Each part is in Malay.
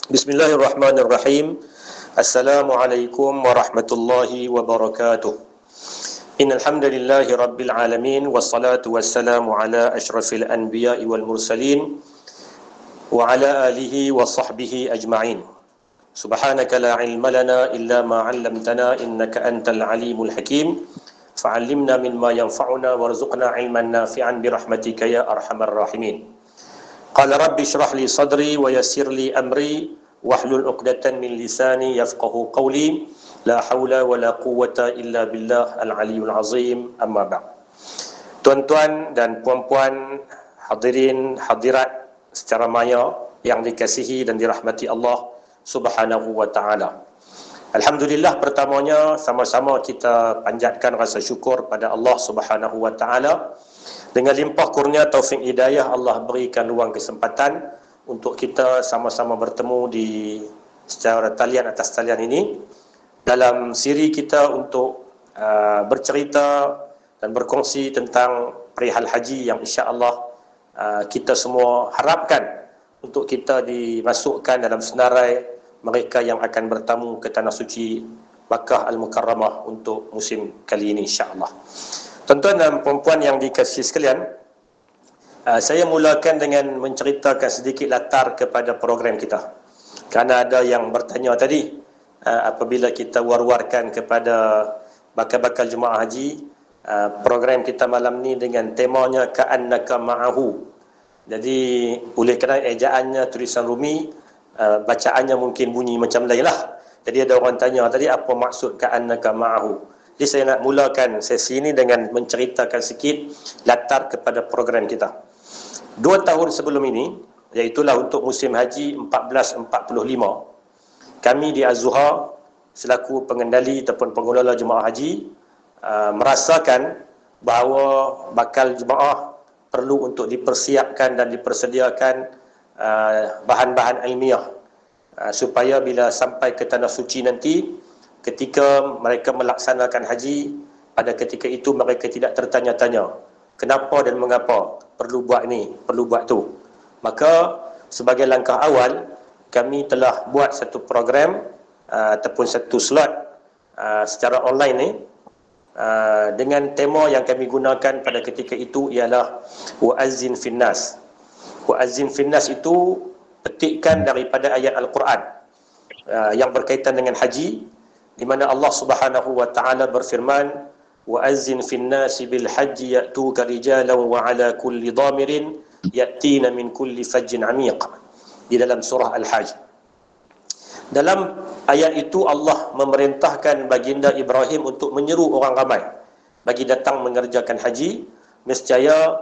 Bismillahirrahmanirrahim. Assalamualaikum warahmatullahi wabarakatuh. Innal hamdalillahi rabbil alamin wassalatu wassalamu ala asyrafil anbiya'i wal mursalin wa ala alihi wa sahbihi ajma'in. Subhanaka la ilma lana illa ma 'allamtana innaka antal alimul hakim. Fa'allimna mimma yanfa'una warzuqna ilman nafi'an birahmatika ya arhamar rahimin. Qala rabbi shrah li sadri wa yassir li amri wahlul 'uqdatan min lisani yafqahu qawli. La haula wa la quwwata illa billah al-aliyyul azim. Amma ba'd. Tuan-tuan dan puan-puan, hadirin hadirat secara maya yang dikasihi dan dirahmati Allah Subhanahu wa taala. Alhamdulillah, pertamanya sama-sama kita panjatkan rasa syukur pada Allah Subhanahu wa taala. Dengan limpah kurnia taufik hidayah, Allah berikan luang kesempatan untuk kita sama-sama bertemu di secara talian atas talian ini dalam siri kita untuk bercerita dan berkongsi tentang perihal haji yang insya-Allah kita semua harapkan untuk kita dimasukkan dalam senarai mereka yang akan bertamu ke tanah suci Makkah Al-Mukarramah untuk musim kali ini insya-Allah. Tuan-tuan dan puan-puan yang dikasihi sekalian, saya mulakan dengan menceritakan sedikit latar kepada program kita. Kerana ada yang bertanya tadi, apabila kita war-warkan kepada bakal-bakal jemaah haji, program kita malam ni dengan temanya Ka'annaka Ma'ahu. Jadi oleh kerana ejaannya tulisan Rumi, bacaannya mungkin bunyi macam lain lah. Jadi ada orang tanya tadi, apa maksud Ka'annaka Ma'ahu? Jadi saya nak mulakan sesi ini dengan menceritakan sikit latar kepada program kita. 2 tahun sebelum ini, iaitulah untuk musim haji 1445, kami di Az-Zuhar selaku pengendali ataupun pengelola jemaah haji merasakan bahawa bakal jemaah perlu untuk dipersiapkan dan dipersediakan bahan-bahan ilmiah supaya bila sampai ke tanah suci nanti, ketika mereka melaksanakan haji, pada ketika itu mereka tidak tertanya-tanya kenapa dan mengapa perlu buat ni, perlu buat tu. Maka sebagai langkah awal, kami telah buat satu program ataupun satu slot secara online ni dengan tema yang kami gunakan pada ketika itu ialah Wa'azzin Finnas. Wa'azzin Finnas itu petikkan daripada ayat Al-Quran yang berkaitan dengan haji, di mana Allah Subhanahu wa taala berfirman, wa'azzin finnasi bil hajji ya'tuka rijalan wa 'ala kulli dhamirin ya'tina min kulli fajjin 'amiq, di dalam surah Al-Hajj. Dalam ayat itu Allah memerintahkan baginda Ibrahim untuk menyeru orang ramai bagi datang mengerjakan haji. Nescaya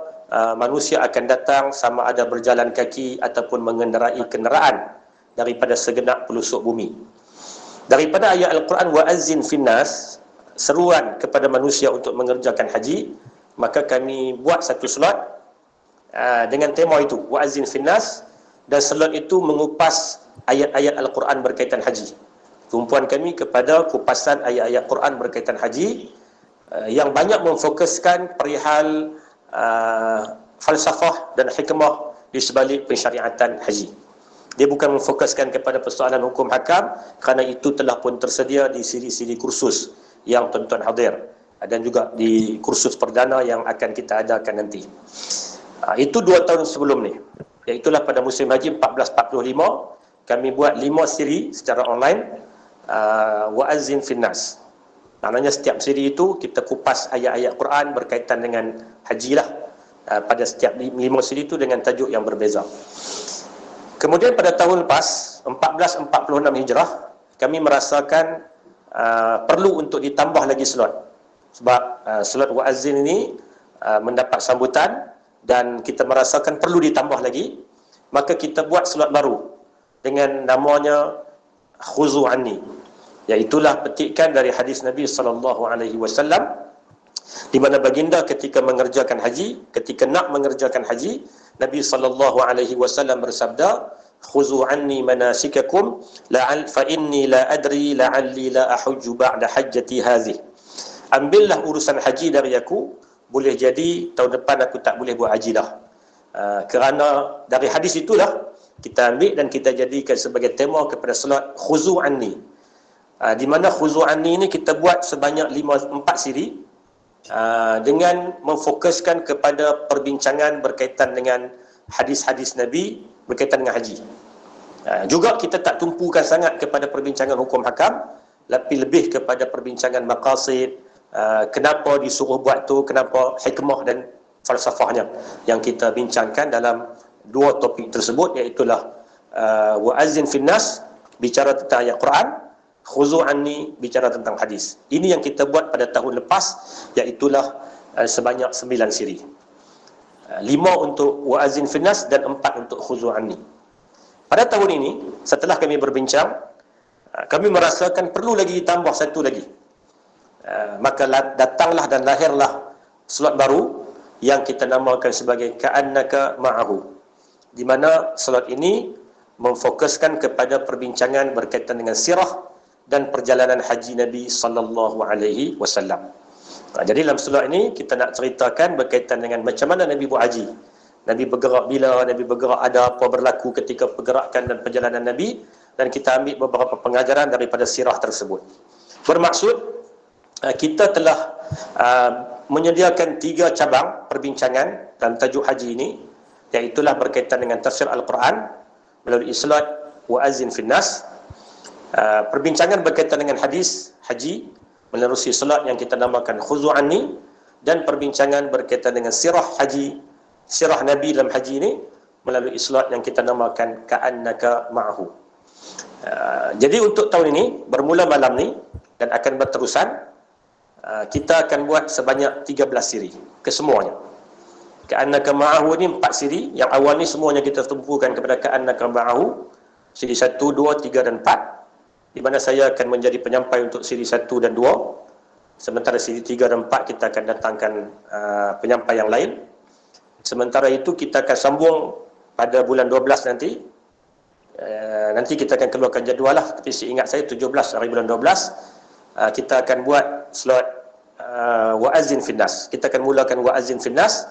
manusia akan datang sama ada berjalan kaki ataupun mengendarai kenderaan daripada segenap pelosok bumi. Daripada ayat Al-Quran wa'azzin finnas, seruan kepada manusia untuk mengerjakan haji, maka kami buat satu slot dengan tema itu, wa'azzin finnas, dan slot itu mengupas ayat-ayat Al-Quran berkaitan haji. Tumpuan kami kepada kupasan ayat-ayat Quran berkaitan haji yang banyak memfokuskan perihal falsafah dan hikmah di sebalik pensyariatan haji. Dia bukan memfokuskan kepada persoalan hukum hakam, kerana itu telah pun tersedia di siri-siri kursus yang tuan-tuan hadir, dan juga di kursus perdana yang akan kita adakan nanti. Itu 2 tahun sebelum ni, iaitulah pada musim haji 1445, kami buat 5 siri secara online, Wa'azzin Finnas. Maknanya setiap siri itu kita kupas ayat-ayat Quran berkaitan dengan haji lah, pada setiap 5 siri itu dengan tajuk yang berbeza. Kemudian pada tahun lepas 1446 Hijrah, kami merasakan perlu untuk ditambah lagi slot, sebab slot Wa'azzin ini mendapat sambutan dan kita merasakan perlu ditambah lagi. Maka kita buat slot baru dengan namanya Khuzu Anni, iaitulah petikan dari hadis Nabi SAW, di mana baginda ketika mengerjakan haji, ketika nak mengerjakan haji, Nabi SAW bersabda, khuzu anni manasikakum fa inni la adri la'alli la ahujju ba'da hajjati hadhihi. Ambillah urusan haji dari aku, boleh jadi tahun depan aku tak boleh buat haji dah. Kerana dari hadis itulah kita ambil dan kita jadikan sebagai tema kepada solat khuzu anni. Di mana khuzu anni ni kita buat sebanyak 4 siri dengan memfokuskan kepada perbincangan berkaitan dengan hadis-hadis Nabi berkaitan dengan haji. Juga kita tak tumpukan sangat kepada perbincangan hukum hakam, tapi lebih kepada perbincangan maqasid, kenapa disuruh buat tu, kenapa hikmah dan falsafahnya yang kita bincangkan dalam 2 topik tersebut, iaitulah wa'azin finnas, bicara tentang ayat Quran, khuzu anni, bicara tentang hadis. Ini yang kita buat pada tahun lepas, iaitulah sebanyak 9 siri. 5 untuk wa'azin finnas dan 4 untuk khuzu anni. Pada tahun ini, setelah kami berbincang, kami merasakan perlu lagi tambah satu lagi. Maka datanglah dan lahirlah slot baru yang kita namakan sebagai ka'annaka ma'ahu, di mana slot ini memfokuskan kepada perbincangan berkaitan dengan sirah dan perjalanan haji Nabi sallallahu alaihi wasallam. Jadi dalam slot ini kita nak ceritakan berkaitan dengan macam mana Nabi buat haji. Nabi bergerak bila, Nabi bergerak ada apa berlaku ketika pergerakan dan perjalanan Nabi, dan kita ambil beberapa pengajaran daripada sirah tersebut. Bermaksud kita telah menyediakan 3 cabang perbincangan dalam tajuk haji ini, iaitulah berkaitan dengan tafsir Al-Quran melalui slot wa'azin finnas, perbincangan berkaitan dengan hadis haji menerusi slot yang kita namakan khuzu anni, dan perbincangan berkaitan dengan sirah haji, sirah Nabi dalam haji ini melalui slot yang kita namakan ka'annaka ma'ahu. Jadi untuk tahun ini, bermula malam ni dan akan berterusan, kita akan buat sebanyak 13 siri kesemuanya. Ka'annaka ma'ahu ni 4 siri. Yang awal ni semuanya kita tumpukan kepada ka'annaka ma'ahu, siri 1, 2, 3 dan 4, di mana saya akan menjadi penyampai untuk siri 1 dan 2. Sementara siri 3 dan 4 kita akan datangkan penyampai yang lain. Sementara itu kita akan sambung pada bulan 12 nanti. Nanti kita akan keluarkan jadual lah. Tapi seingat saya 17 hari bulan 12 kita akan buat slot wa'azin finnas. Kita akan mulakan wa'azin finnas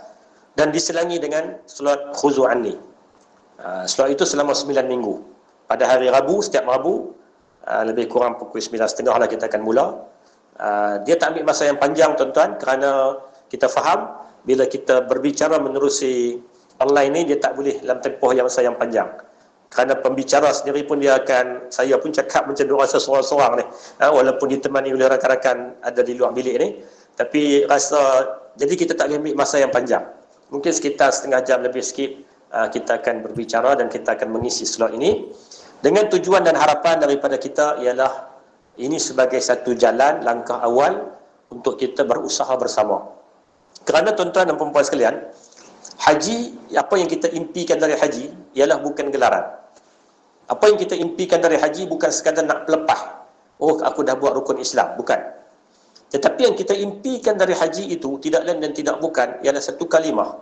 dan diselangi dengan slot khuzu anni. Slot itu selama 9 minggu. Pada hari Rabu, setiap Rabu, lebih kurang pukul 9.30 lah kita akan mula. Dia tak ambil masa yang panjang tuan-tuan, kerana kita faham bila kita berbicara menerusi online ni, dia tak boleh dalam tempoh yang masa yang panjang. Kerana pembicara sendiri pun dia akan, saya pun cakap macam duk rasa seorang-seorang ni, walaupun ditemani oleh rakan-rakan ada di luar bilik ni, tapi rasa, jadi kita tak boleh ambil masa yang panjang. Mungkin sekitar setengah jam lebih sikit kita akan berbicara dan kita akan mengisi slot ini, dengan tujuan dan harapan daripada kita ialah ini sebagai satu jalan, langkah awal untuk kita berusaha bersama. Kerana tuan-tuan dan perempuan sekalian, haji, apa yang kita impikan dari haji ialah bukan gelaran. Apa yang kita impikan dari haji bukan sekadar nak pelepah, oh aku dah buat rukun Islam, bukan. Tetapi yang kita impikan dari haji itu tidak lain dan tidak bukan ialah satu kalimah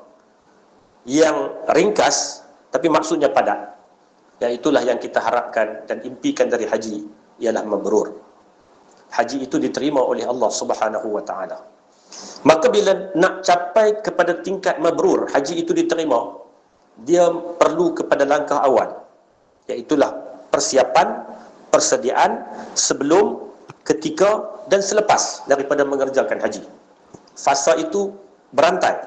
yang ringkas tapi maksudnya padat. Dan itulah yang kita harapkan dan impikan dari haji, ialah mabrur. Haji itu diterima oleh Allah Subhanahu wa taala. Maka bila nak capai kepada tingkat mabrur, haji itu diterima, dia perlu kepada langkah awal, iaitulah persiapan, persediaan sebelum, ketika dan selepas daripada mengerjakan haji. Fasa itu berantai,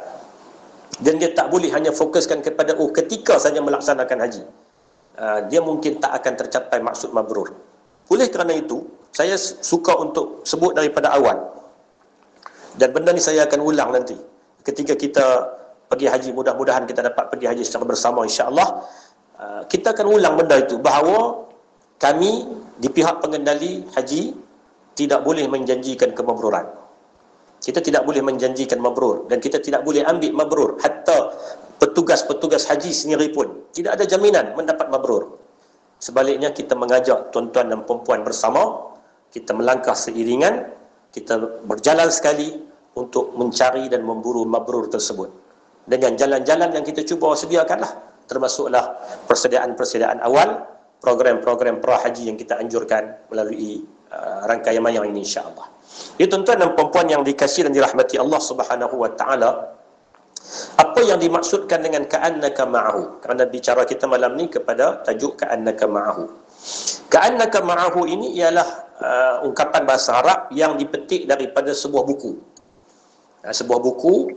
dan dia tak boleh hanya fokuskan kepada ketika saja melaksanakan haji. Dia mungkin tak akan tercapai maksud mabrur. Oleh kerana itu, saya suka untuk sebut daripada awal, dan benda ni saya akan ulang nanti ketika kita pergi haji. Mudah-mudahan kita dapat pergi haji secara bersama, insya-Allah. Kita akan ulang benda itu, bahawa kami di pihak pengendali haji tidak boleh menjanjikan kemabruran. Kita tidak boleh menjanjikan mabrur, dan kita tidak boleh ambil mabrur. Hatta petugas-petugas haji sendiri pun tidak ada jaminan mendapat mabrur. Sebaliknya, kita mengajak tuan-tuan dan perempuan bersama, kita melangkah seiringan, kita berjalan sekali untuk mencari dan memburu mabrur tersebut dengan jalan-jalan yang kita cuba sediakanlah, termasuklah persediaan-persediaan awal, program-program prahaji yang kita anjurkan melalui rangkaian mayang ini, insya-Allah. Ya tuan-tuan dan puan-puan yang dikasihi dan dirahmati Allah Subhanahu wa taala, Apa yang dimaksudkan dengan ka'annaka ma'ahu? Kerana bicara kita malam ni kepada tajuk ka'annaka ma'ahu. Ka'annaka ma'ahu ini ialah ungkapan bahasa Arab yang dipetik daripada sebuah buku. Sebuah buku,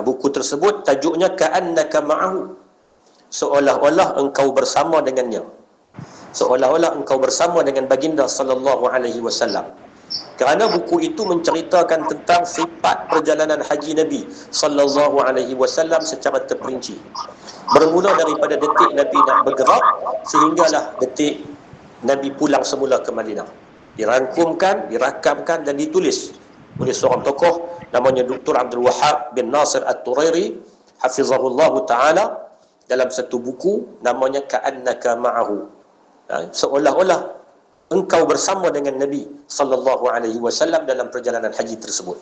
buku tersebut tajuknya ka'annaka ma'ahu. Seolah-olah engkau bersama dengannya. Seolah-olah engkau bersama dengan baginda sallallahu alaihi wasallam. Kerana buku itu menceritakan tentang sifat perjalanan haji Nabi sallallahu alaihi wasallam secara terperinci. Bermula daripada detik Nabi nak bergerak sehinggalah detik Nabi pulang semula ke Madinah. Dirangkumkan, dirakamkan dan ditulis oleh seorang tokoh namanya Dr. Abdul Wahab bin Nasir At-Turairi hafizahullah taala dalam satu buku namanya Ka'annaka ma'ahu. Seolah-olah engkau bersama dengan Nabi sallallahu alaihi wasallam dalam perjalanan haji tersebut.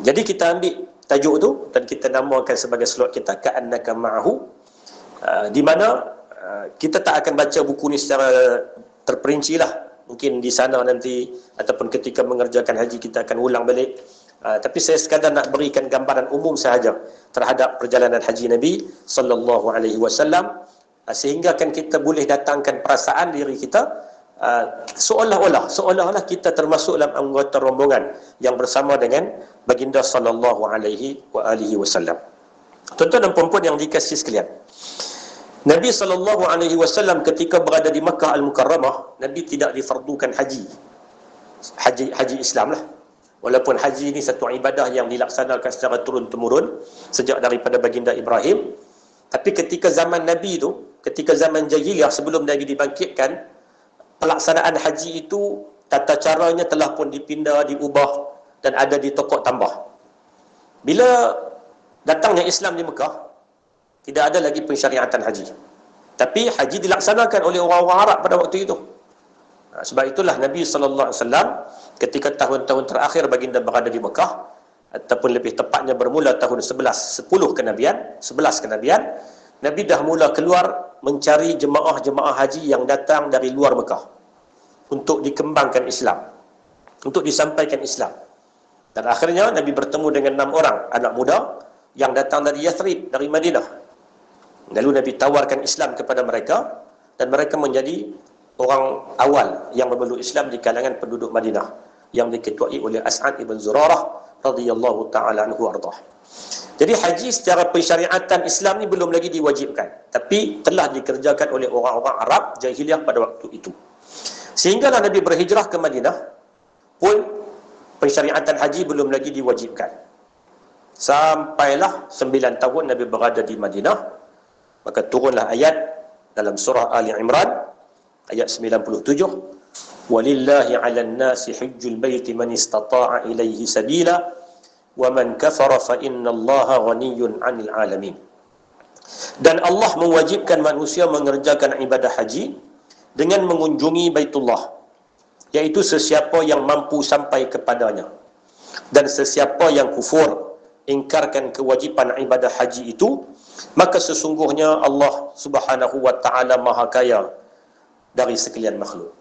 Jadi kita ambil tajuk tu dan kita namakan sebagai slot kita Ka'annaka ma'ahu, di mana kita tak akan baca buku ni secara terperinci lah. Mungkin di sana nanti ataupun ketika mengerjakan haji kita akan ulang balik. Tapi saya sekadar nak berikan gambaran umum sahaja terhadap perjalanan haji Nabi sallallahu alaihi wasallam, sehingga kan kita boleh datangkan perasaan diri kita seolah-olah kita termasuk dalam anggota rombongan yang bersama dengan baginda sallallahu alaihi wasallam. Tuan-tuan dan puan-puan yang dikasihi sekalian, Nabi sallallahu alaihi wasallam ketika berada di Makkah Al-Mukarramah, Nabi tidak difardukan haji Islam lah. Walaupun haji ini satu ibadah yang dilaksanakan secara turun-temurun sejak daripada baginda Ibrahim, tapi ketika zaman Nabi itu, ketika zaman jahiliyah sebelum Nabi dibangkitkan, pelaksanaan haji itu tata caranya telah pun dipindah, diubah dan ada ditokok tambah. Bila datangnya Islam di Mekah, tidak ada lagi pensyariatan haji. Tapi haji dilaksanakan oleh orang-orang Arab pada waktu itu. Sebab itulah Nabi sallallahu alaihi wasallam ketika tahun-tahun terakhir baginda berada di Mekah, ataupun lebih tepatnya bermula tahun 11 kenabian, Nabi dah mula keluar mencari jemaah-jemaah haji yang datang dari luar Mekah untuk dikembangkan Islam, untuk disampaikan Islam. Dan akhirnya Nabi bertemu dengan 6 orang anak muda yang datang dari Yathrib, dari Madinah. Lalu Nabi tawarkan Islam kepada mereka dan mereka menjadi orang awal yang memeluk Islam di kalangan penduduk Madinah yang diketuai oleh As'ad ibn Zurarah radhiyallahu taala anhu ardah. Jadi haji secara pensyariatan Islam ni belum lagi diwajibkan, tapi telah dikerjakan oleh orang-orang Arab jahiliyah pada waktu itu. Sehinggalah Nabi berhijrah ke Madinah pun pensyariatan haji belum lagi diwajibkan. Sampailah 9 tahun Nabi berada di Madinah, maka turunlah ayat dalam surah Ali Imran ayat 97, walillahi 'alan nasi hajjul baiti man istata'a ilaihi sabila wa man kafara fa innallaha ghaniyyun 'anil 'alamin. Dan Allah mewajibkan manusia mengerjakan ibadah haji dengan mengunjungi Baitullah, iaitu sesiapa yang mampu sampai kepadanya. Dan sesiapa yang kufur, ingkarkan kewajipan ibadah haji itu, maka sesungguhnya Allah Subhanahu wa taala Maha Kaya dari sekalian makhluk.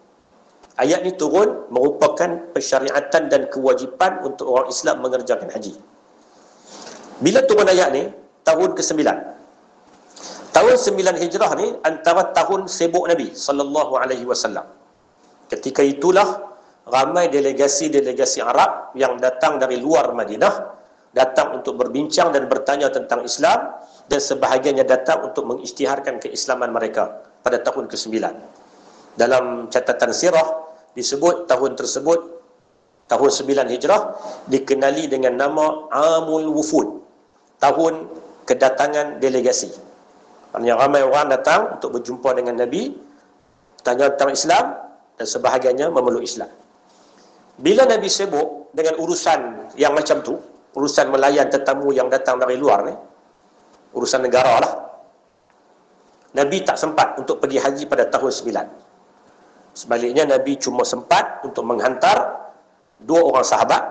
Ayat ini turun merupakan pensyariatan dan kewajipan untuk orang Islam mengerjakan haji. Bila turun ayat ni, tahun ke-9. Tahun 9 Hijrah ni antara tahun sibuk Nabi sallallahu alaihi wasallam. Ketika itulah ramai delegasi-delegasi Arab yang datang dari luar Madinah, datang untuk berbincang dan bertanya tentang Islam, dan sebahagiannya datang untuk mengisytiharkan keislaman mereka pada tahun ke-9. Dalam catatan sirah disebut tahun tersebut, tahun 9 Hijrah, dikenali dengan nama Amul Wufud, tahun kedatangan delegasi. Maksudnya ramai orang datang untuk berjumpa dengan Nabi, tanya tentang Islam, dan sebahagiannya memeluk Islam. Bila Nabi sibuk dengan urusan yang macam tu, urusan melayan tetamu yang datang dari luar ni, urusan negara lah, Nabi tak sempat untuk pergi haji pada tahun 9. Sebaliknya Nabi cuma sempat untuk menghantar 2 orang sahabat,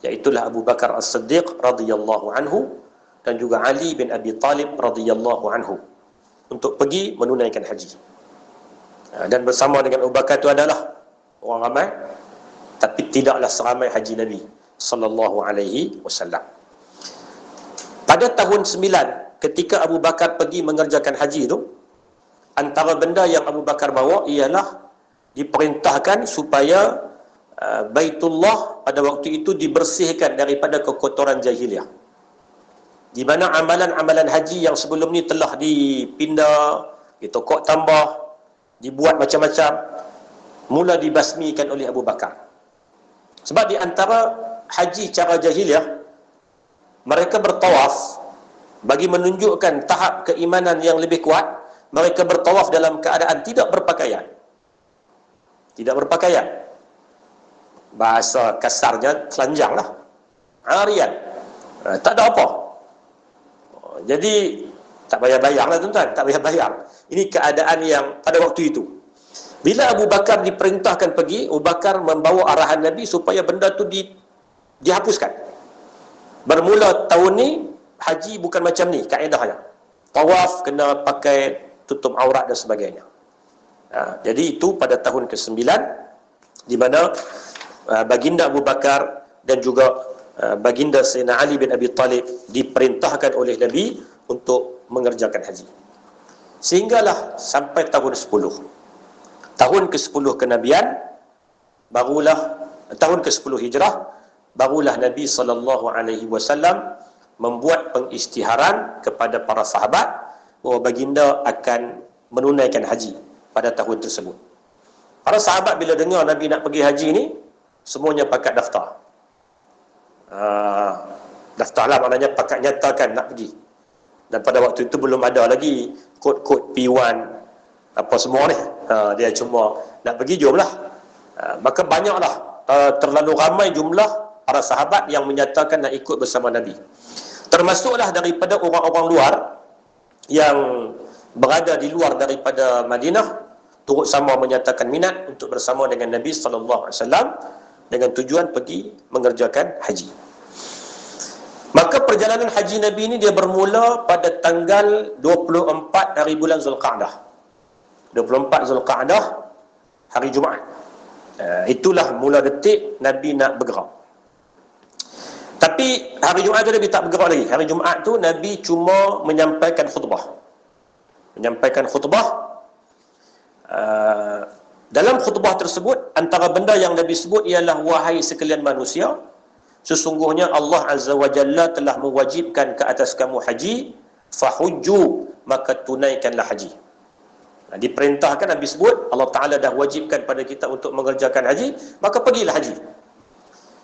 iaitulah Abu Bakar As-Siddiq radhiyallahu anhu dan juga Ali bin Abi Talib radhiyallahu anhu untuk pergi menunaikan haji. Dan bersama dengan Abu Bakar itu adalah orang ramai, tapi tidaklah seramai haji Nabi sallallahu alaihi wasallam. pada tahun 9 ketika Abu Bakar pergi mengerjakan haji tu, antara benda yang Abu Bakar bawa ialah diperintahkan supaya Baitullah pada waktu itu dibersihkan daripada kekotoran jahiliah, di mana amalan-amalan haji yang sebelum ni telah dipindah, ditokok tambah, dibuat macam-macam, mula dibasmikan oleh Abu Bakar. Sebab di antara haji cara jahiliah, mereka bertawaf bagi menunjukkan tahap keimanan yang lebih kuat. Mereka bertawaf dalam keadaan tidak berpakaian. Tidak berpakaian. Bahasa kasarnya telanjang lah. Arian. Tak ada apa. Jadi tak payah bayar lah tuan-tuan. Tak payah bayar. Ini keadaan yang pada waktu itu. Bila Abu Bakar diperintahkan pergi, Abu Bakar membawa arahan Nabi supaya benda tu dihapuskan. Bermula tahun ni, haji bukan macam ni kaedahnya. Tawaf kena pakai tutup aurat dan sebagainya. Jadi itu pada tahun ke-9, di mana baginda Abu Bakar dan juga baginda Sayyidina Ali bin Abi Talib diperintahkan oleh Nabi untuk mengerjakan haji. Sehinggalah sampai tahun 10. Tahun ke-10 kenabian, barulah tahun ke-10 hijrah, barulah Nabi SAW membuat pengisytiharan kepada para sahabat bahawa baginda akan menunaikan haji pada tahun tersebut. Para sahabat bila dengar Nabi nak pergi haji ni, semuanya pakat daftar. Daftarlah maknanya pakat nyatakan nak pergi. Dan pada waktu itu belum ada lagi kod-kod P1 apa semua ni. Dia cuma nak pergi, jomlah. Maka banyaklah, terlalu ramai jumlah para sahabat yang menyatakan nak ikut bersama Nabi. Termasuklah daripada orang-orang luar yang berada di luar daripada Madinah, turut sama menyatakan minat untuk bersama dengan Nabi SAW dengan tujuan pergi mengerjakan haji. Maka perjalanan haji Nabi ini dia bermula pada tanggal 24 dari bulan Zulqa'dah. 24 Zulqa'dah, hari Jumaat. Itulah mula detik Nabi nak bergerak. Tapi hari Jumaat tu Nabi tak bergerak lagi. Hari Jumaat tu Nabi cuma menyampaikan khutbah. Menyampaikan khutbah. Dalam khutbah tersebut, antara benda yang Nabi sebut ialah, wahai sekalian manusia, sesungguhnya Allah Azza wa Jalla telah mewajibkan ke atas kamu haji, fahujju, maka tunaikanlah haji. Diperintahkan, Nabi sebut Allah Ta'ala dah wajibkan pada kita untuk mengerjakan haji, maka pergilah haji.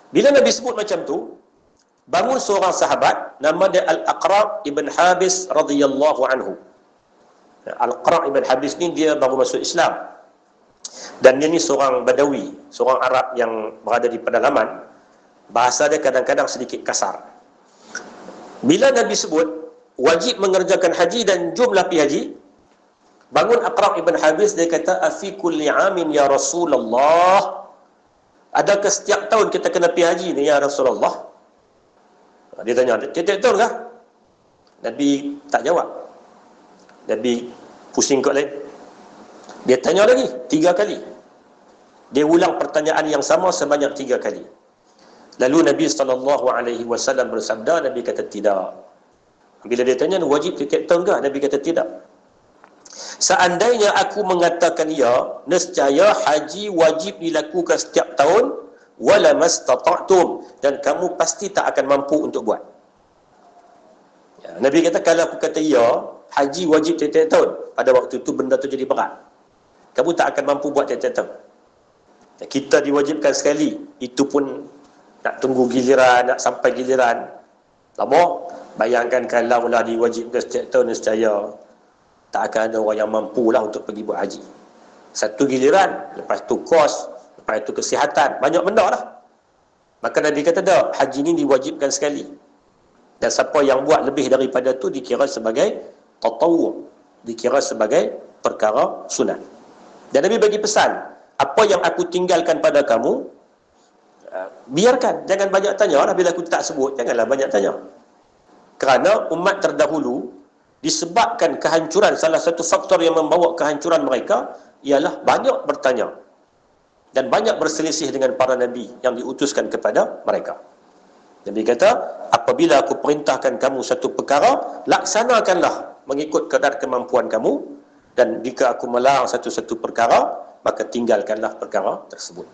Bila Nabi sebut macam tu, bangun seorang sahabat nama dia Al-Aqra' ibn Habis radhiyallahu anhu. Al-Aqra' ibn Habis ni dia baru masuk Islam. Dan dia ni seorang Badawi, seorang Arab yang berada di pedalaman. Bahasa dia kadang-kadang sedikit kasar. Bila Nabi sebut wajib mengerjakan haji dan jumlah pergi haji, bangun Aqra' ibn Habis, dia kata, afi kulli amin ya Rasulullah, adakah setiap tahun kita kena pergi haji ni ya Rasulullah? Dia tanya, tiap-tiap tahun kah? Nabi tak jawab. Nabi pusing kot lain. Dia tanya lagi 3 kali. Dia ulang pertanyaan yang sama sebanyak 3 kali. Lalu Nabi SAW bersabda, Nabi kata tidak. Bila dia tanya, wajib tiap tahun kah? Nabi kata tidak. Seandainya aku mengatakan ya, nescaya haji wajib dilakukan setiap tahun, wala mastata'tum, dan kamu pasti tak akan mampu untuk buat. Nabi kata, kalau aku kata ya, haji wajib tiap-tiap tahun, pada waktu itu benda tu jadi berat. Kamu tak akan mampu buat tiap-tiap tahun. Kita diwajibkan sekali, itu pun nak tunggu giliran, nak sampai giliran lama. Bayangkan kalau lah diwajibkan setiap tahun, nescaya tak akan ada orang yang mampu lah untuk pergi buat haji. Satu giliran, lepas tu kos, lepas itu kesihatan, banyak benda lah. Maka Nabi kata dah, haji ni diwajibkan sekali. Dan siapa yang buat lebih daripada tu dikira sebagai tatawwu', dikira sebagai perkara sunat. Dan Nabi bagi pesan, apa yang aku tinggalkan pada kamu, biarkan, jangan banyak tanya lah. Bila aku tak sebut, janganlah banyak tanya. Kerana umat terdahulu, disebabkan kehancuran, salah satu faktor yang membawa kehancuran mereka ialah banyak bertanya dan banyak berselisih dengan para nabi yang diutuskan kepada mereka. Nabi kata, apabila aku perintahkan kamu satu perkara, laksanakanlah mengikut kadar kemampuan kamu, dan jika aku melarang satu-satu perkara, maka tinggalkanlah perkara tersebut.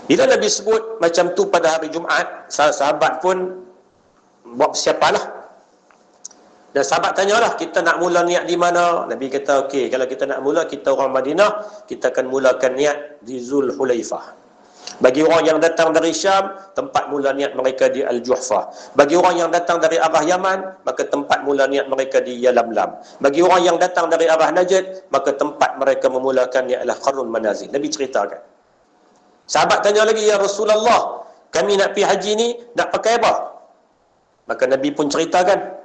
Bila Nabi sebut macam tu pada hari Jumaat, sahabat pun buat persiapan lah. Dan sahabat tanyalah, kita nak mula niat di mana? Nabi kata, okey, kalau kita nak mula, kita orang Madinah, kita akan mulakan niat di Zulhulaifah. Bagi orang yang datang dari Syam, tempat mula niat mereka di Al-Juhfah. Bagi orang yang datang dari arah Yaman, maka tempat mula niat mereka di Yalamlam. Bagi orang yang datang dari arah Najd, maka tempat mereka memulakan ialah Qarnul Manazil. Nabi ceritakan. Sahabat tanya lagi, ya Rasulullah, kami nak pergi haji ni, nak pakai apa? Maka Nabi pun ceritakan,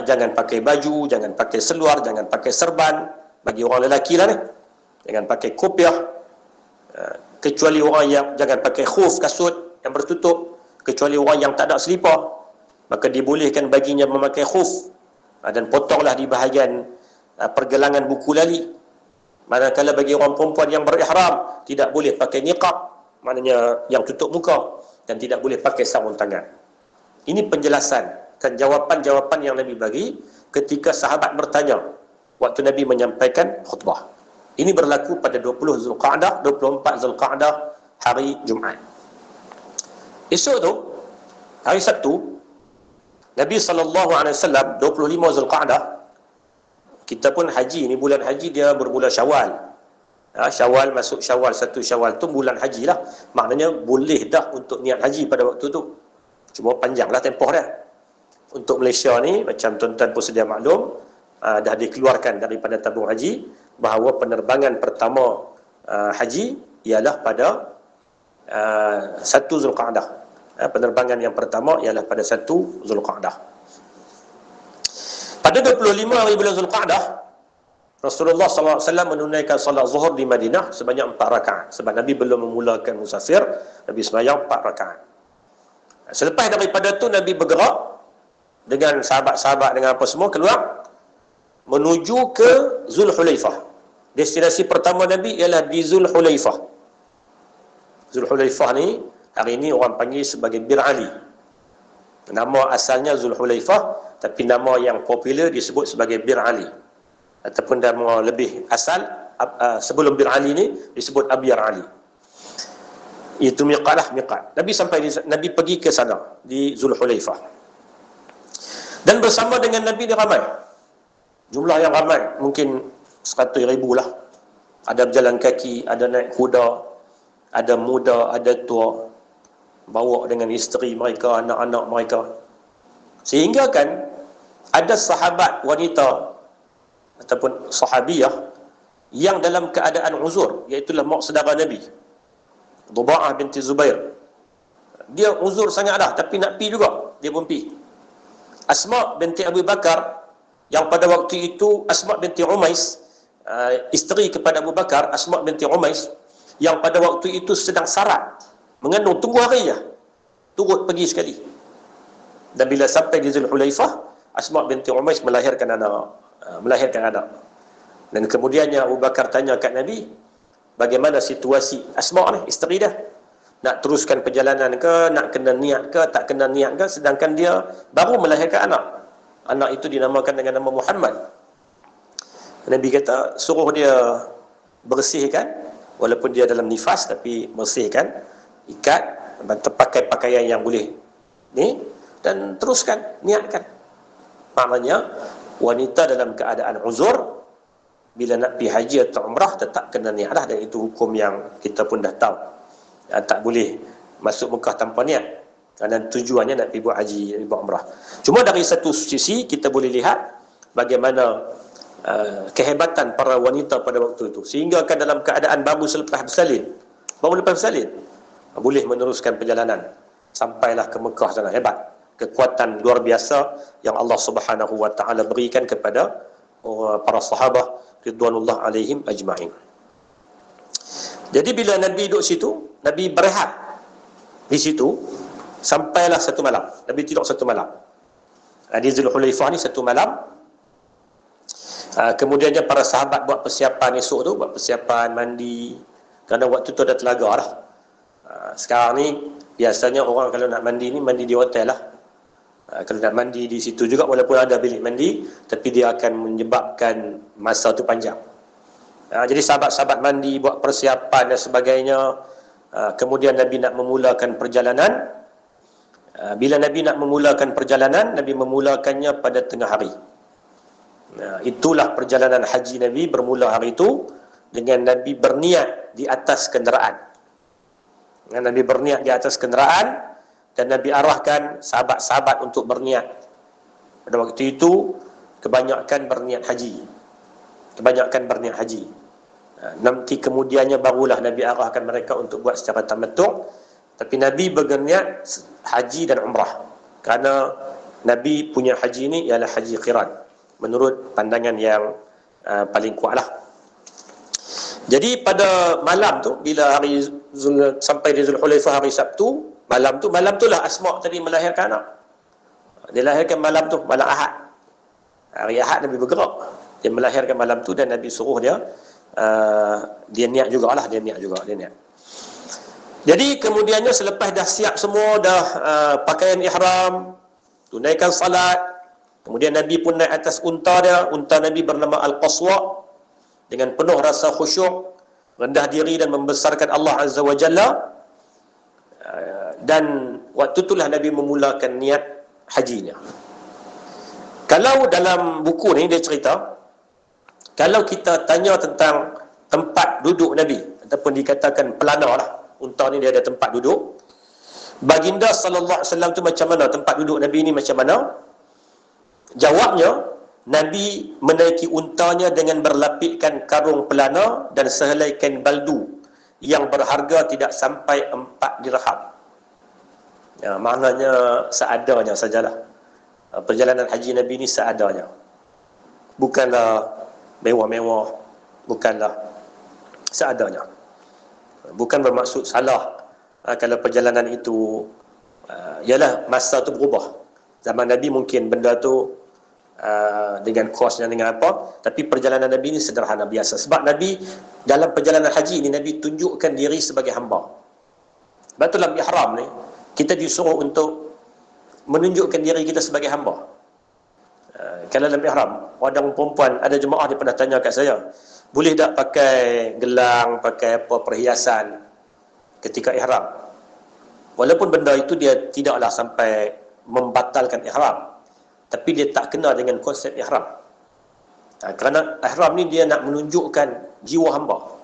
jangan pakai baju, jangan pakai seluar, jangan pakai serban. Bagi orang lelaki lah ni, jangan pakai kopiah, kecuali orang yang jangan pakai khuf, kasut yang bertutup, kecuali orang yang tak ada selipar, maka dibolehkan baginya memakai khuf, dan potonglah di bahagian pergelangan buku lali. Manakala bagi orang perempuan yang berihram, tidak boleh pakai niqab, maknanya yang tutup muka, dan tidak boleh pakai sarung tangan. Ini penjelasan dan jawapan-jawapan yang Nabi bagi ketika sahabat bertanya waktu Nabi menyampaikan khutbah. Ini berlaku pada 20 Zulqa'dah, 24 Zulqa'dah, hari Jumaat. Esok tu, hari Sabtu, Nabi SAW, 25 Zulqa'dah, kita pun haji, ni bulan haji dia bermula Syawal. Syawal masuk Syawal, 1 Syawal tu bulan haji lah. Maknanya boleh dah untuk niat haji pada waktu tu. Cuma panjanglah tempoh dia. Untuk Malaysia ni, macam tuan-tuan pun sedia maklum, dah dikeluarkan daripada tabung haji, bahawa penerbangan pertama haji ialah pada 1 Zulqa'dah. Penerbangan yang pertama ialah pada 1 Zulqa'dah. Pada 25 hari bulan Zulqa'dah, Rasulullah SAW menunaikan salat zuhur di Madinah sebanyak 4 rakaat. Sebab Nabi belum memulakan musafir, Nabi sembahyang 4 rakaat. Selepas daripada tu Nabi bergerak dengan sahabat-sahabat dengan apa semua, keluar menuju ke Zulhulaifah. Destinasi pertama Nabi ialah di Zulhulaifah. Zulhulaifah ni hari ini orang panggil sebagai Bir Ali. Nama asalnya Zulhulaifah, tapi nama yang popular disebut sebagai Bir Ali. Ataupun nama lebih asal sebelum Bir Ali ni disebut Abyar Ali. Itu miqat lah, miqat. Nabi pergi ke sana di Zulhulaifah. Dan bersama dengan Nabi dia ramai. Jumlah yang ramai, mungkin 100,000 lah. Ada berjalan kaki, ada naik kuda, ada muda, ada tua, bawa dengan isteri mereka, anak-anak mereka. Sehingga kan ada sahabat wanita ataupun sahabiyah yang dalam keadaan uzur, iaitulah mak saudara Nabi, Dhuba'ah binti Zubair. Dia uzur sangat dah, tapi nak pi juga, dia pun pi. Asma binti Abu Bakar, yang pada waktu itu Asma binti Umais, isteri kepada Abu Bakar, Asma binti Umais, yang pada waktu itu sedang sarat, mengandung, tunggu hari je, turut pergi sekali. Dan bila sampai di Zulhulaifah, Asma binti Umais melahirkan anak. Dan kemudiannya Abu Bakar tanya kat Nabi, bagaimana situasi Asma ni, isteri dia? Nak teruskan perjalanan ke, nak kena niat ke, tak kena niat ke, sedangkan dia baru melahirkan anak. Anak itu dinamakan dengan nama Muhammad. Nabi kata, suruh dia bersihkan, walaupun dia dalam nifas, tapi bersihkan, ikat, pakai pakaian yang boleh ni, dan teruskan, niatkan. Maknanya, wanita dalam keadaan uzur, bila nak pergi haji atau umrah, tetap kena niat lah. Dan itu hukum yang kita pun dah tahu. Tak boleh masuk Mekah tanpa niat. Dan tujuannya nak pergi buat haji, buat umrah. Cuma dari satu sisi, kita boleh lihat bagaimana kehebatan para wanita pada waktu itu. Sehingga kan dalam keadaan baru lepas bersalin, boleh meneruskan perjalanan. Sampailah ke Mekah sana. Hebat. Kekuatan luar biasa yang Allah Subhanahu Wa Taala berikan kepada para sahabat ridwanullah alaihim ajma'in. Jadi bila Nabi duduk situ, Nabi berehat di situ sampailah 1 malam. Nabi tidur 1 malam. Di Zulhulaifah ni 1 malam. Kemudiannya para sahabat buat persiapan esok tu, buat persiapan mandi. Kerana waktu tu dah telaga dah. Sekarang ni Biasanya orang kalau nak mandi ni mandi di hotel lah. Kalau nak mandi di situ juga walaupun ada bilik mandi, tapi dia akan menyebabkan masa tu panjang. Jadi sahabat-sahabat mandi, buat persiapan dan sebagainya. Kemudian Nabi nak memulakan perjalanan. Bila Nabi nak memulakan perjalanan, Nabi memulakannya pada tengah hari. Itulah perjalanan haji Nabi bermula hari itu dengan Nabi berniat di atas kenderaan. Nabi berniat di atas kenderaan dan Nabi arahkan sahabat-sahabat untuk berniat. Pada waktu itu kebanyakan berniat haji. Nanti kemudiannya barulah Nabi arahkan mereka untuk buat secara tamattu'. Tapi Nabi berniat haji dan umrah. Kerana Nabi punya haji ini ialah haji qiran, menurut pandangan yang paling kuatlah. Jadi pada malam tu, bila sampai di Zulhulaifah hari Sabtu, malam tu lah Asma' tadi melahirkan anak. Dia lahirkan malam tu, malam Ahad. Hari Ahad Nabi bergerak. Dia melahirkan malam tu dan Nabi suruh dia niat jugalah, dia niat. Jadi kemudiannya selepas dah siap semua, dah pakaian ihram, tunaikan salat, kemudian Nabi pun naik atas unta dia. Unta Nabi bernama Al-Qaswa, dengan penuh rasa khusyuk, rendah diri dan membesarkan Allah Azza wa Jalla. Dan waktu itulah Nabi memulakan niat hajinya. Kalau dalam buku ni dia cerita, kalau kita tanya tentang tempat duduk Nabi, ataupun dikatakan pelana lah, unta ni dia ada tempat duduk. Baginda sallallahu alaihi wasallam tu macam mana tempat duduk Nabi ni, macam mana? Jawabnya, Nabi menaiki untanya dengan berlapikkan karung pelana dan sehelai kain baldu yang berharga tidak sampai 4 dirham. Maknanya seadanya sajalah. Perjalanan haji Nabi ni seadanya. Bukanlah mewah-mewah, bukanlah, seadanya. Bukan bermaksud salah kalau perjalanan itu ialah masa tu berubah. Zaman Nabi mungkin benda tu dengan kosnya, dengan apa, tapi perjalanan Nabi ni sederhana biasa. Sebab Nabi dalam perjalanan haji ni Nabi tunjukkan diri sebagai hamba. Sebab tu dalam ihram ni kita disuruh untuk menunjukkan diri kita sebagai hamba. Kalau dalam ihram, orang perempuan, ada jemaah dia pernah tanya kat saya, boleh tak pakai gelang, pakai apa perhiasan ketika ihram? Walaupun benda itu dia tidaklah sampai membatalkan ihram, tapi dia tak kena dengan konsep ihram. Kerana ihram ni dia nak menunjukkan jiwa hamba.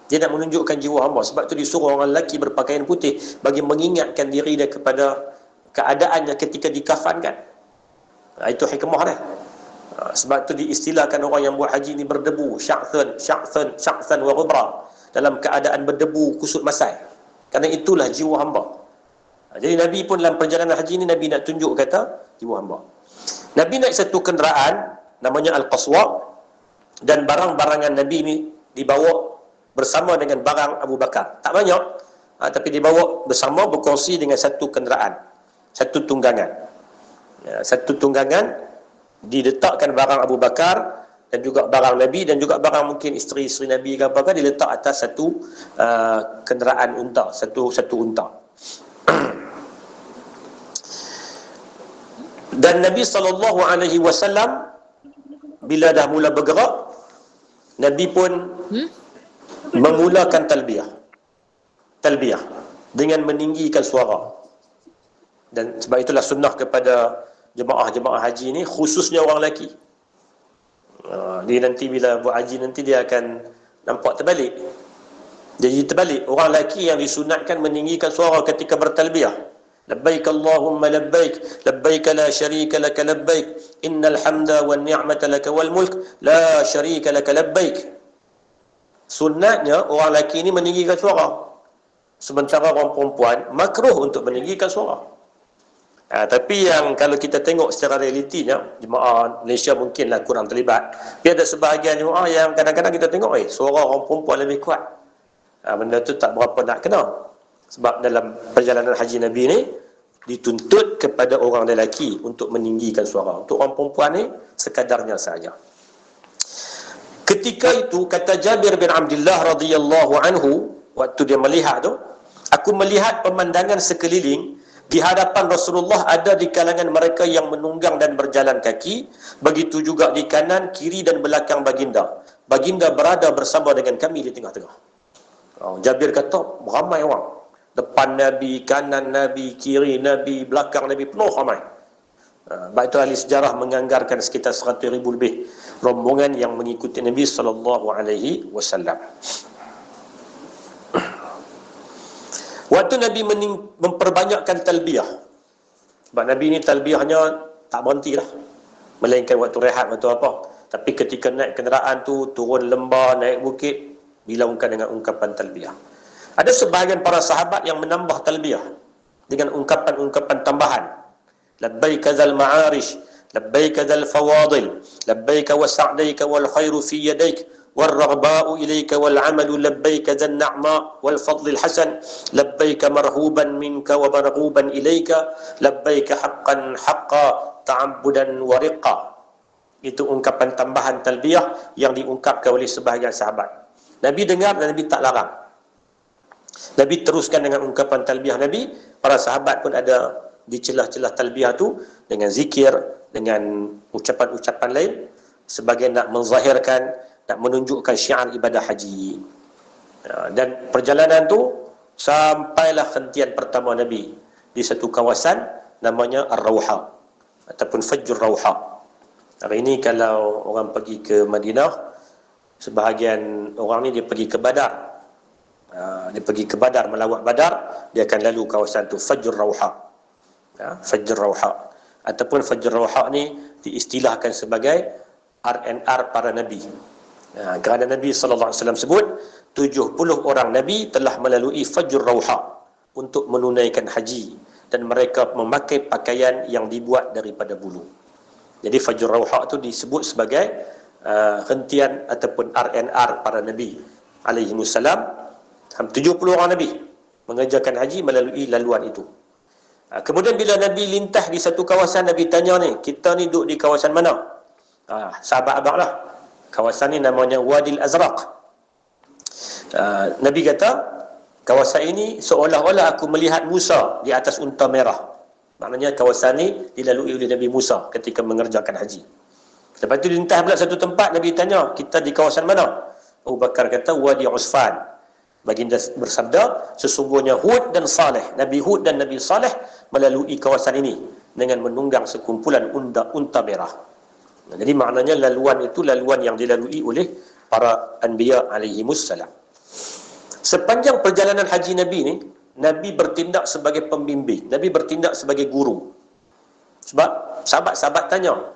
Dia nak menunjukkan jiwa hamba. Sebab tu disuruh orang lelaki berpakaian putih bagi mengingatkan diri dia kepada keadaannya ketika dikafankan. Itu hikmah dia. Sebab tu diistilahkan orang yang buat haji ni berdebu, sya'than wa ghubra, dalam keadaan berdebu, kusut masai. Kerana itulah jiwa hamba. Jadi Nabi pun dalam perjalanan haji ni Nabi nak tunjuk kata jiwa hamba. Nabi naik satu kenderaan namanya Al-Qaswa, dan barang-barangan Nabi ni dibawa bersama dengan barang Abu Bakar. Tak banyak, tapi dibawa bersama, berkongsi dengan satu kenderaan, satu tunggangan. Satu tunggangan diletakkan barang Abu Bakar dan juga barang Nabi dan juga barang mungkin isteri-isteri Nabi ke apa-apa, diletak atas satu kenderaan unta, satu unta. Dan Nabi SAW bila dah mula bergerak, Nabi pun memulakan talbiyah dengan meninggikan suara. Dan sebab itulah sunnah kepada jemaah-jemaah haji ni, khususnya orang lelaki. Dia nanti bila buat haji nanti dia akan nampak terbalik. Jadi terbalik, orang lelaki yang disunatkan meninggikan suara ketika bertalbiyah. Labbaik Allahumma labbaik, labbaik la syarika laka labbaik, innal hamda wan ni'mata laka wal mulk, la syarika laka labbaik. Sunatnya orang lelaki ni meninggikan suara. Sementara orang perempuan makruh untuk meninggikan suara. Tapi yang kalau kita tengok secara realitinya, jemaah Malaysia mungkinlah kurang terlibat. Tapi ada sebahagian jemaah yang kadang-kadang kita tengok, suara orang perempuan lebih kuat. Benda tu tak berapa nak kena. Sebab dalam perjalanan haji Nabi ni dituntut kepada orang lelaki untuk meninggikan suara. Untuk orang perempuan ni sekadarnya saja. Ketika itu kata Jabir bin Abdullah radhiyallahu anhu, waktu dia melihat tu, Aku melihat pemandangan sekeliling. Di hadapan Rasulullah ada di kalangan mereka yang menunggang dan berjalan kaki. Begitu juga di kanan, kiri dan belakang baginda. Baginda berada bersama dengan kami di tengah-tengah. Jabir kata, ramai orang. Depan Nabi, kanan Nabi, kiri Nabi, belakang Nabi, penuh ramai. Sebab itu ahli sejarah menganggarkan sekitar 100,000 lebih rombongan yang mengikuti Nabi SAW. Waktu Nabi memperbanyakkan talbiyah, sebab Nabi ni talbiyahnya tak berhenti lah, melainkan waktu rehat, waktu apa. Tapi ketika naik kenderaan tu, turun lembah, naik bukit, dilakukan dengan ungkapan talbiyah. Ada sebahagian para sahabat yang menambah talbiyah dengan ungkapan-ungkapan tambahan. Labbaika dzal ma'arish, labbaika dzal fawadil, labbaika wa sa'daika wal khairu fi yadaik, wal raghba'u ilaika wal 'amalu labbaika dzan na'ma wal fadlil hasan, labbaika marhuban minka wa marghuban ilaika, labbaika haqqan haqqa ta'abbudan wa riqqa. Itu ungkapan tambahan talbiyah yang diungkapkan oleh sebahagian sahabat. Nabi dengar dan Nabi tak larang. Nabi teruskan dengan ungkapan talbiyah Nabi. Para sahabat pun ada di celah-celah talbiyah tu dengan zikir, dengan ucapan-ucapan lain sebagai nak menzahirkan, nak menunjukkan syiar ibadah haji. Dan perjalanan tu sampailah hentian pertama Nabi di satu kawasan namanya Ar-Rawha ataupun Fajr Rawha. Hari ini kalau orang pergi ke Madinah, sebahagian orang ni dia pergi ke Badar. Dia pergi ke Badar, melawat Badar, dia akan lalu kawasan tu Fajr Rawha. Fajr Rawha ataupun Fajr Rawha ni diistilahkan sebagai R&R para Nabi. Kerana Nabi SAW sebut 70 orang Nabi telah melalui Fajr Rawha untuk menunaikan haji, dan mereka memakai pakaian yang dibuat daripada bulu. Jadi Fajr Rawha itu disebut sebagai hentian ataupun R&R para Nabi alaihi wassalam. 70 orang Nabi mengerjakan haji melalui laluan itu. Kemudian bila Nabi lintas di satu kawasan, Nabi tanya ni, kita ni duduk di kawasan mana? Sahabat abang lah. Kawasan ni namanya Wadil Azraq. Nabi kata, kawasan ini seolah-olah aku melihat Musa di atas unta merah. Maknanya kawasan ni dilalui oleh Nabi Musa ketika mengerjakan haji. Lepas tu lintas pula satu tempat, Nabi tanya, kita di kawasan mana? Abu Bakar kata, Wadi Usfan. Baginda bersabda, sesungguhnya Hud dan Saleh, Nabi Hud dan Nabi Saleh melalui kawasan ini dengan menunggang sekumpulan unta merah. Jadi maknanya laluan itu laluan yang dilalui oleh para anbiya alaihimussalam. Sepanjang perjalanan haji Nabi ni, Nabi bertindak sebagai pembimbing, Nabi bertindak sebagai guru. Sebab sahabat-sahabat tanya.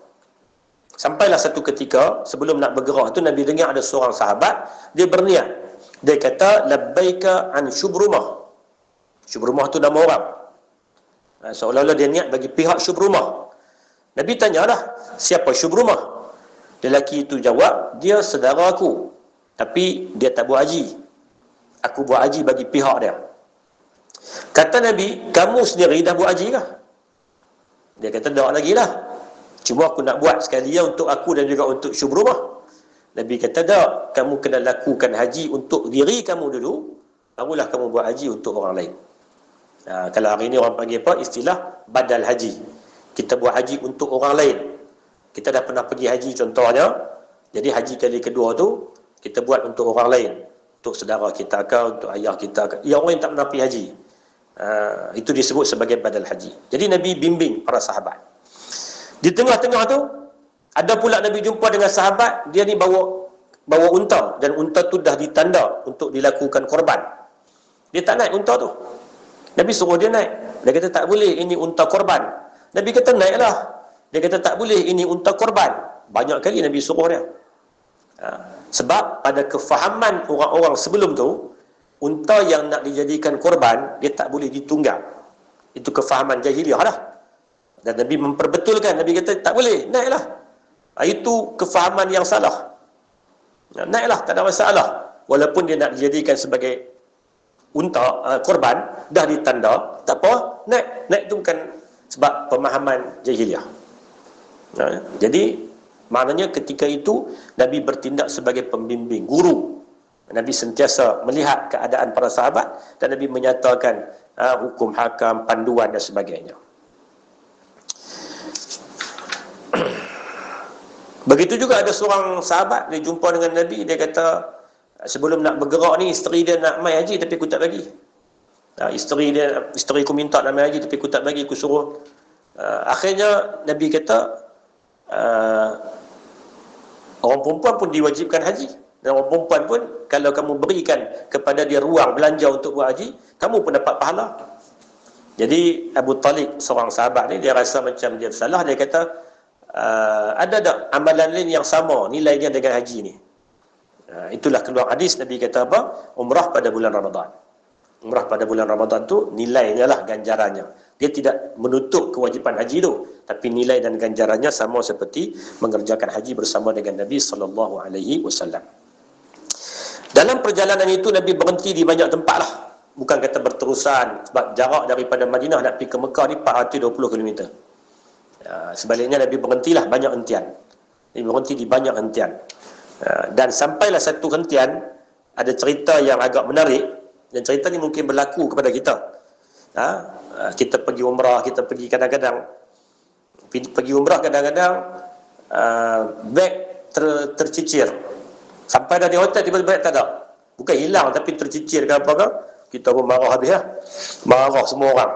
Sampailah satu ketika sebelum nak bergerak tu, Nabi dengar ada seorang sahabat, dia berniat. Dia kata, labbaika an Syubrumah. Syubrumah tu nama orang. Seolah-olah dia niat bagi pihak Syubrumah. Nabi tanyalah, siapa Syubrumah? Lelaki itu jawab, dia saudara aku, tapi dia tak buat haji. Aku buat haji bagi pihak dia. Kata Nabi, kamu sendiri dah buat haji kah? Dia kata, tak lagi lah. Cuma aku nak buat sekali untuk aku dan juga untuk Syubrumah. Nabi kata, tak, kamu kena lakukan haji untuk diri kamu dulu, barulah kamu buat haji untuk orang lain. Kalau hari ini orang panggil apa? Istilah badal haji. Kita buat haji untuk orang lain. Kita dah pernah pergi haji contohnya, jadi haji kali kedua tu, kita buat untuk orang lain. Untuk saudara kita ke, untuk ayah kita ke. Yang orang tak pernah pergi haji. Itu disebut sebagai badal haji. Jadi Nabi bimbing para sahabat. Di tengah-tengah tu, ada pula Nabi jumpa dengan sahabat, dia ni bawa unta, dan unta tu dah ditanda untuk dilakukan korban. Dia tak naik unta tu. Nabi suruh dia naik. Dia kata tak boleh, ini unta korban. Nabi kata naiklah. Dia kata tak boleh, ini unta korban. Banyak kali Nabi suruh dia. Sebab pada kefahaman orang-orang sebelum tu, unta yang nak dijadikan korban, dia tak boleh ditunggang. Itu kefahaman jahiliah lah. Dan Nabi memperbetulkan. Nabi kata tak boleh, naiklah. Itu kefahaman yang salah. Naiklah, tak ada masalah. Walaupun dia nak dijadikan sebagai unta, korban, dah ditanda, tak apa, naik. Naik tu bukan sebab pemahaman jahiliah. Jadi, maknanya ketika itu, Nabi bertindak sebagai pembimbing, guru. Nabi sentiasa melihat keadaan para sahabat dan Nabi menyatakan hukum hakam, panduan dan sebagainya. Begitu juga ada seorang sahabat, dia jumpa dengan Nabi, dia kata, sebelum nak bergerak ni, isteri dia nak mai haji tapi aku tak bagi. Isteri aku minta nak mai haji tapi aku tak bagi, aku suruh. Akhirnya Nabi kata, orang perempuan pun diwajibkan haji. Dan orang perempuan pun, kalau kamu berikan kepada dia ruang belanja untuk buat haji, kamu pun dapat pahala. Jadi Abu Talib, seorang sahabat ni, dia rasa macam dia salah. Dia kata, ada tak amalan lain yang sama nilainya dengan haji ni? Itulah keluar hadis, Nabi kata apa? Umrah pada bulan Ramadan. Umrah pada bulan Ramadan tu nilainya lah, ganjarannya. Dia tidak menutup kewajipan haji tu, tapi nilai dan ganjarannya sama seperti mengerjakan haji bersama dengan Nabi SAW. Dalam perjalanan itu Nabi berhenti di banyak tempat lah. Bukan kata berterusan, sebab jarak daripada Madinah nak pergi ke Mekah ni 420 km. Sebaliknya Nabi berhentilah banyak hentian. Nabi berhenti di banyak hentian. Dan sampailah satu hentian, ada cerita yang agak menarik, dan cerita ni mungkin berlaku kepada kita. Kita pergi umrah, kita pergi kadang-kadang pergi umrah, kadang-kadang beg tercicir. Sampai dah di hotel, tiba-tiba beg tak ada. Bukan hilang, tapi tercicir ke apa ke, kita pun marah habis lah. Marah semua orang.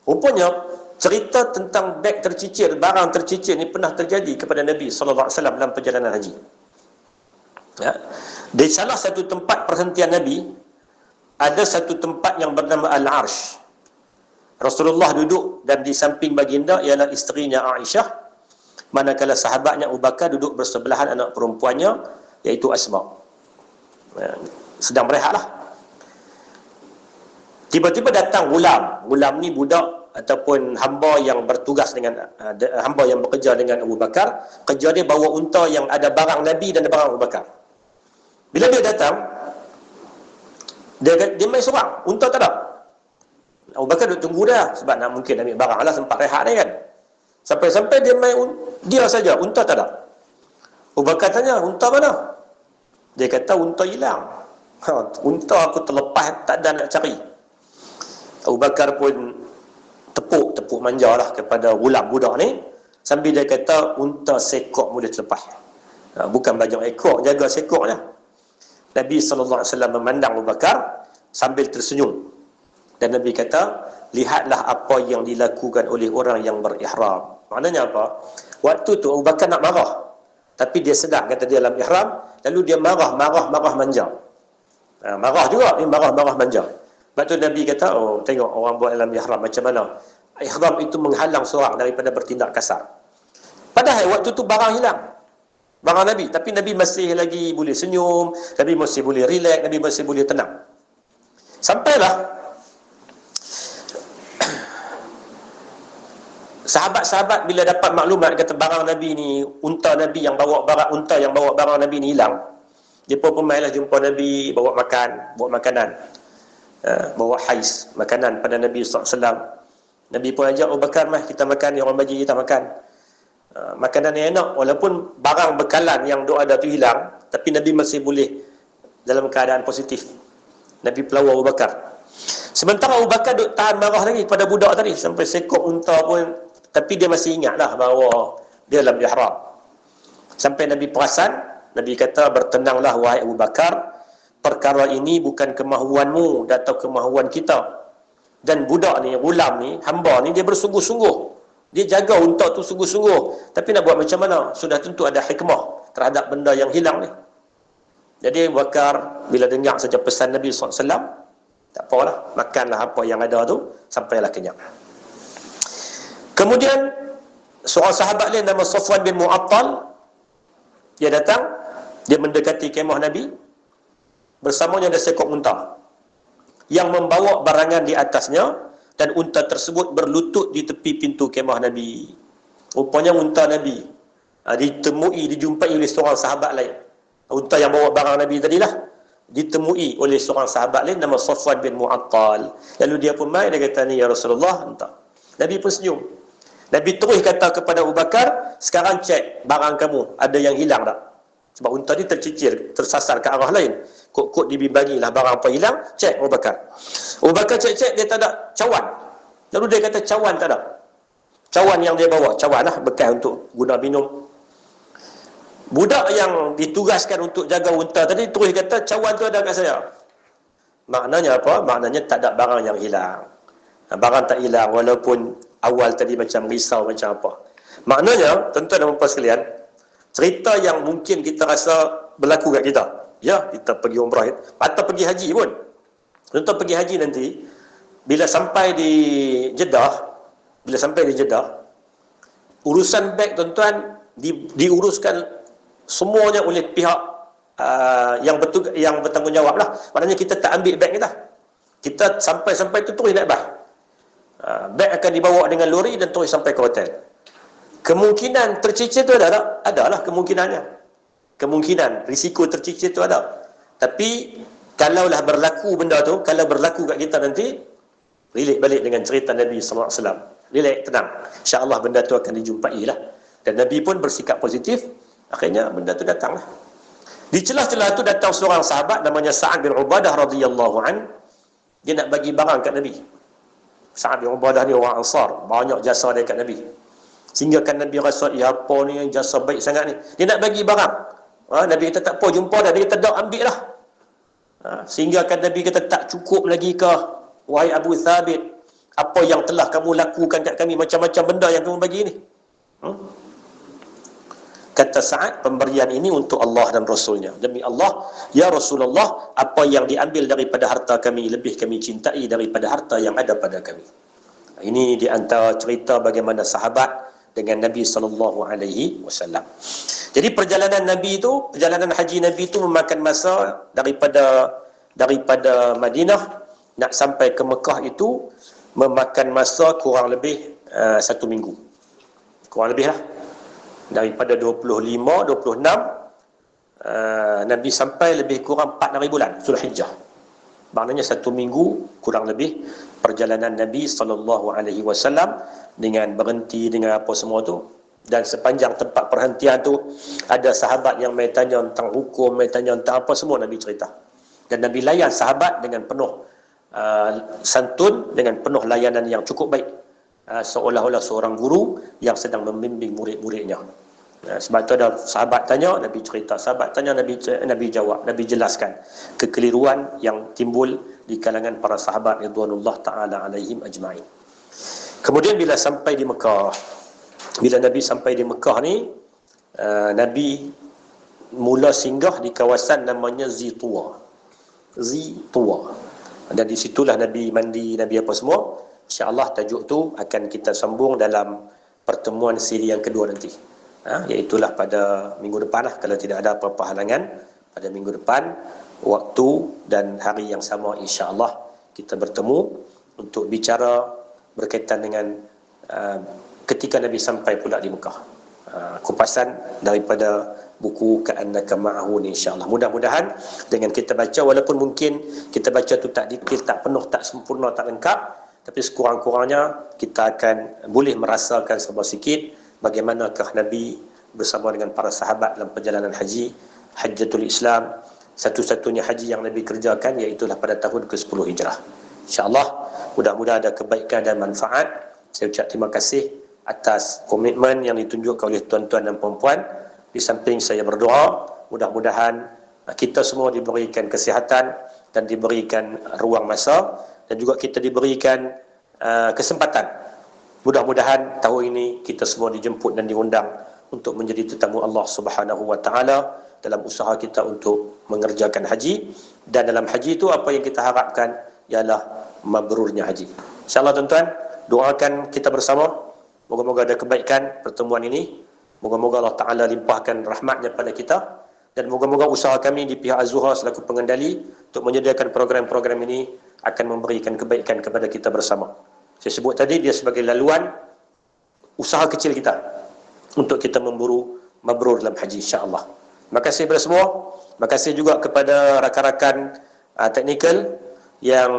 Rupanya cerita tentang beg tercicir, barang tercicir ni pernah terjadi kepada Nabi SAW dalam perjalanan haji. Di salah satu tempat perhentian Nabi, ada satu tempat yang bernama Al-Arsh. Rasulullah duduk dan di samping baginda ialah isterinya Aisyah, manakala sahabatnya Abu Bakar duduk bersebelahan anak perempuannya iaitu Asma. Sedang berehatlah. Tiba-tiba datang gulam. Gulam ni budak ataupun hamba yang bertugas dengan hamba yang bekerja dengan Abu Bakar. Kerja dia bawa unta yang ada barang Nabi dan ada barang Abu Bakar. Bila dia datang, dia main seorang, unta tak ada. Abu Bakar duduk tunggu dia sebab nak mungkin ambil barang lah, sempat rehat ni kan. Sampai-sampai dia main dia saja, unta tak ada. Abu Bakar tanya, unta mana? Dia kata, unta hilang. Unta aku terlepas, tak ada nak cari. Abu Bakar pun tepuk manja lah kepada gulam budak ni, sambil dia kata, unta sekok boleh terlepas. Bukan banyak ekor, jaga sekornya. Nabi SAW memandang Abu Bakar sambil tersenyum. Dan Nabi kata, lihatlah apa yang dilakukan oleh orang yang berihram. Maknanya apa? Waktu tu Abu Bakar nak marah, tapi dia sedar kata dia dalam ihram, lalu dia marah manja. Marah juga, dia marah manja. Lepas tu Nabi kata, oh tengok orang buat dalam ihram macam mana. Ihram itu menghalang seorang daripada bertindak kasar. Padahal waktu tu barang hilang, barang Nabi, tapi Nabi masih lagi boleh senyum, Nabi masih boleh relax, Nabi masih boleh tenang. Sampailah sahabat-sahabat bila dapat maklumat kata barang Nabi ni, unta Nabi yang bawa barang Nabi ni hilang. Dia pun pemailah jumpa Nabi, bawa makanan, bawa hais, makanan pada Nabi SAW. Nabi pun ajak Abu Bakar, mah kita makan, yang orang bagi kita makan. Makanan yang enak, walaupun barang bekalan yang duk ada tu hilang, tapi Nabi masih boleh dalam keadaan positif. Nabi pelawar Abu Bakar. Sementara Abu Bakar duk tahan marah lagi kepada budak tadi, sampai sekok unta pun, tapi dia masih ingatlah bahawa dia dalam ihram. Sampai Nabi perasan, Nabi kata, bertenanglah wahai Abu Bakar, perkara ini bukan kemahuanmu atau kemahuan kita. Dan budak ni, gulam ni, hamba ni, dia bersungguh-sungguh. Dia jaga unta tu sungguh-sungguh. Tapi nak buat macam mana? Sudah tentu ada hikmah terhadap benda yang hilang ni. Jadi Abu Bakar bila dengar saja pesan Nabi SAW, tak apalah, makanlah apa yang ada tu sampailah kenyang. Kemudian seorang sahabat lain nama Safwan bin Mu'attal, dia datang, dia mendekati kemah Nabi, bersamanya ada seekor unta yang membawa barangan di atasnya, dan unta tersebut berlutut di tepi pintu kemah Nabi. Rupanya unta Nabi dijumpai oleh seorang sahabat lain. Unta yang bawa barang Nabi tadilah ditemui oleh seorang sahabat lain nama Safwan bin Mu'attal. Lalu dia pun mai, dia kata, ni ya Rasulullah, entah. Nabi pun senyum. Nabi terus kata kepada Abu Bakar, sekarang cek barang kamu, ada yang hilang tak? Sebab unta ni tercicir, tersasar ke arah lain. Kok dibimbangilah barang apa hilang, cek Abu Bakar. Abu Bakar cek-cek, dia tak ada cawan. Lalu dia kata cawan tak ada. Cawan yang dia bawa, cawan lah, bekas untuk guna minum. Budak yang ditugaskan untuk jaga unta tadi terus kata, cawan tu ada kat saya. Maknanya apa? Maknanya tak ada barang yang hilang. Barang tak hilang walaupun awal tadi macam risau macam apa. Maknanya, tuan-tuan dan puan sekalian, cerita yang mungkin kita rasa berlaku kat kita. Ya, kita pergi umrah atau pergi haji pun. Tuan-tuan pergi haji nanti, bila sampai di Jeddah, urusan beg tuan-tuan diuruskan semuanya oleh pihak yang bertanggungjawab lah. Maknanya kita tak ambil beg kita. Kita sampai tu terus naik bas. Beg akan dibawa dengan lori dan terus sampai ke hotel. Kemungkinan tercicir tu ada lah kemungkinannya. Kemungkinan risiko tercicir tu ada. Tapi kalaulah berlaku benda tu, kalau berlaku kat kita nanti, relate balik dengan cerita Nabi sallallahu alaihi wasallam. Relax, tenang. InsyaAllah benda tu akan dijumpai lah. Dan Nabi pun bersikap positif. Akhirnya benda tu datang lah. Di celah-celah tu datang seorang sahabat namanya Sa'ad bin Ubadah radhiyallahu an. Dia nak bagi barang kat Nabi. Sa'ad bin Ubadah ni orang Ansar. Banyak jasa dia kat Nabi. Sehingga kan Nabi rasa, ya apa ni yang jasa baik sangat ni. Dia nak bagi barang. Nabi kata tak apa, jumpa dah. Dia kata dah, ambil lah. Sehingga kan Nabi kata tak cukup lagi ke, wahai Abu Thabit, apa yang telah kamu lakukan kat kami, macam-macam benda yang kamu bagi ni. Kata Sa'ad, pemberian ini untuk Allah dan Rasulnya. Demi Allah, ya Rasulullah, apa yang diambil daripada harta kami, lebih kami cintai daripada harta yang ada pada kami. Ini di antara cerita bagaimana sahabat dengan Nabi SAW. Jadi perjalanan Nabi itu, perjalanan haji Nabi itu memakan masa daripada Madinah nak sampai ke Mekah itu memakan masa kurang lebih 1 minggu. Kurang lebih lah. Daripada 25, 26 Nabi sampai lebih kurang 4 hari bulan Zulhijjah. Maknanya 1 minggu kurang lebih perjalanan Nabi SAW dengan berhenti dengan apa semua tu. Dan sepanjang tempat perhentian tu ada sahabat yang mai tanya tentang hukum, mai tanya tentang apa semua Nabi cerita. Dan Nabi layan sahabat dengan penuh santun, dengan penuh layanan yang cukup baik. Seolah-olah seorang guru yang sedang membimbing murid-muridnya. Sebab tu ada sahabat tanya, Nabi cerita. Sahabat tanya, Nabi jawab. Nabi jelaskan kekeliruan yang timbul di kalangan para sahabat ridwanullah ta'ala alaihim ajma'in. Kemudian bila sampai di Mekah, bila Nabi sampai di Mekah ni, Nabi mula singgah di kawasan namanya Zituwa. Dan di situlah Nabi mandi, Nabi apa semua. InsyaAllah tajuk tu akan kita sambung dalam pertemuan siri yang kedua nanti. Iaitulah pada minggu depan lah, kalau tidak ada apa-apa halangan. Pada minggu depan, waktu dan hari yang sama insyaAllah kita bertemu untuk bicara berkaitan dengan ketika Nabi sampai pula di Mekah. Kupasan daripada buku Ka'annaka Ma'ahu ni insyaAllah. Mudah-mudahan dengan kita baca, walaupun mungkin kita baca tu tak detail, tak penuh, tak sempurna, tak lengkap, tapi sekurang-kurangnya kita akan boleh merasakan sebuah sikit bagaimanakah Nabi bersama dengan para sahabat dalam perjalanan haji, Hajjatul Islam, satu-satunya haji yang Nabi kerjakan, iaitulah pada tahun ke-10 Hijrah. InsyaAllah, mudah-mudahan ada kebaikan dan manfaat. Saya ucap terima kasih atas komitmen yang ditunjukkan oleh tuan-tuan dan puan-puan. Di samping saya berdoa, mudah-mudahan kita semua diberikan kesihatan dan diberikan ruang masa, dan juga kita diberikan kesempatan. Mudah-mudahan tahun ini kita semua dijemput dan diundang untuk menjadi tetamu Allah Subhanahu wa taala dalam usaha kita untuk mengerjakan haji. Dan dalam haji itu apa yang kita harapkan ialah mabrurnya haji. InsyaAllah tuan-tuan, doakan kita bersama. Moga-moga ada kebaikan pertemuan ini. Moga-moga Allah Ta'ala limpahkan rahmatnya pada kita. Dan moga-moga usaha kami di pihak Az-Zuhra selaku pengendali untuk menyediakan program-program ini akan memberikan kebaikan kepada kita bersama. Saya sebut tadi dia sebagai laluan usaha kecil kita untuk kita memburu mabrur dalam haji insya-Allah. Terima kasih kepada semua. Terima kasih juga kepada rakan-rakan teknikal yang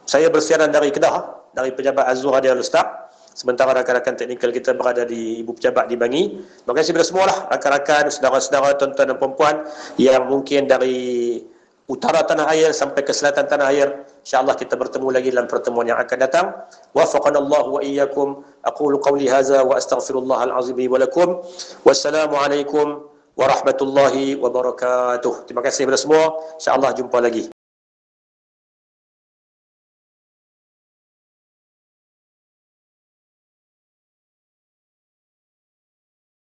saya bersiaran dari Kedah, dari pejabat Az-Zuhra di Al-Ustaz. sementara rakan-rakan teknikal kita berada di Ibu Pejabat di Bangi. Terima kasih kepada semualah rakan-rakan, saudara-saudara, tuan-tuan dan puan-puan yang mungkin dari utara tanah air sampai ke selatan tanah air. InsyaAllah kita bertemu lagi dalam pertemuan yang akan datang. Wafaqanallahu wa iyyakum. Aqulu qawli hadza wa astaghfirullahal azim li wa lakum. Wassalamualaikum warahmatullahi wabarakatuh. Terima kasih kepada semua. InsyaAllah jumpa lagi.